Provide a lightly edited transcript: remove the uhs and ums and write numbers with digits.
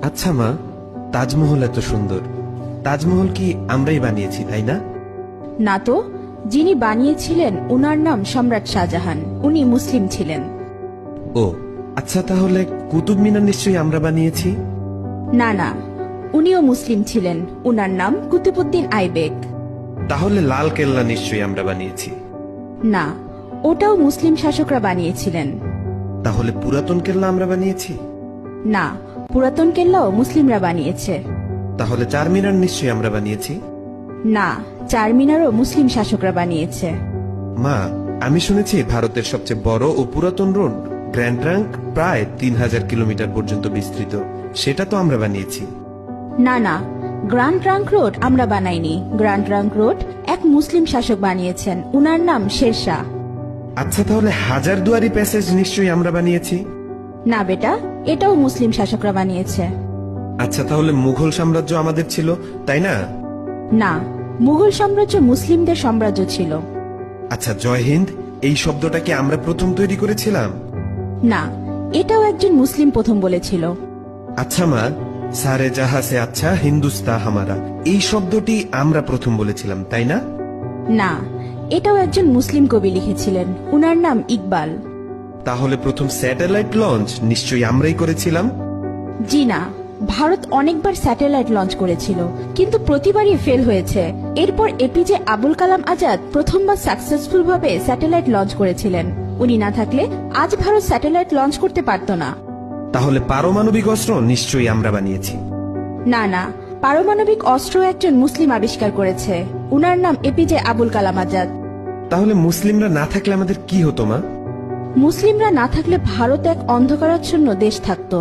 আচ্ছা মা, তাজমহল এত সুন্দর, তাজমহল কি আমরাই বানিয়েছি তাই না? না তো, যিনি বানিয়েছিলেন উনার নাম সম্রাট শাহজাহান, উনি মুসলিম ছিলেন। ও আচ্ছা, তাহলে কুতুব মিনার নিশ্চয়ই আমরা বানিয়েছি। না না, উনিও মুসলিম ছিলেন, উনার নাম কুতুবউদ্দিন আইবেক। তাহলে লাল কেল্লা নিশ্চয়ই আমরা বানিয়েছি। না, ওটাও মুসলিম শাসকরা বানিয়েছিলেন। তাহলে পুরাতন কেল্লা আমরা বানিয়েছি। না, পুরাতন কেল্লাও মুসলিমরা বানিয়েছে। তাহলে চারমিনার নিশ্চয়ই আমরা বানিয়েছি। না, চারমিনারও মুসলিম শাসকরা বানিয়েছে। মা, আমি শুনেছি ভারতের সবচেয়ে বড় ও পুরাতন রোড গ্র্যান্ড ট্রাঙ্ক প্রায় 3000 কিলোমিটার পর্যন্ত বিস্তৃত, সেটা তো আমরা বানিয়েছি। না না, গ্র্যান্ড ট্রাঙ্ক রোড আমরা বানাইনি। গ্র্যান্ড ট্রাঙ্ক রোড এক মুসলিম শাসক বানিয়েছেন, উনার নাম শেরশাহ। আচ্ছা, তাহলে হাজারদুয়ারি প্যাসেজ নিশ্চয়ই আমরা বানিয়েছি। না বেটা, এটাও মুসলিম শাসকরা বানিয়েছে। আচ্ছা, তাহলে মুঘল সাম্রাজ্য আমাদের ছিল তাই না? না, মুঘল সাম্রাজ্য মুসলিমদের সাম্রাজ্য ছিল। আচ্ছা, জয় হিন্দ এই শব্দটা কি আমরা প্রথম তৈরি করেছিলাম? না, এটাও একজন মুসলিম প্রথম বলেছিল। আচ্ছা মা, সারে জাহা সে আচ্ছা হিন্দুস্তা হামারা এই শব্দটি আমরা প্রথম বলেছিলাম তাই না? না, এটাও একজন মুসলিম কবি লিখেছিলেন, উনার নাম ইকবাল। তাহলে প্রথম স্যাটেলাইট লঞ্চ নিশ্চয়ই আমরাই করেছিলাম। জি না, ভারত অনেকবার স্যাটেলাইট লঞ্চ করেছিল, কিন্তু প্রতিবারই ফেল হয়েছে। এরপর এপিজে আবুল কালাম আজাদ প্রথমবার সাকসেসফুল ভাবে স্যাটেলাইট লঞ্চ করেছিলেন। উনি না থাকলে আজ ভারত স্যাটেলাইট লঞ্চ করতে পারত না। তাহলে পারমাণবিক অস্ত্র নিশ্চয়ই আমরা বানিয়েছি। না না, পারমাণবিক অস্ত্র একজন মুসলিম আবিষ্কার করেছে, উনার নাম এপিজে আবুল কালাম আজাদ। তাহলে মুসলিমরা না থাকলে আমাদের কি হতো মা? মুসলিমরা না থাকলে ভারত এক অন্ধকারাচ্ছন্ন দেশ থাকতো।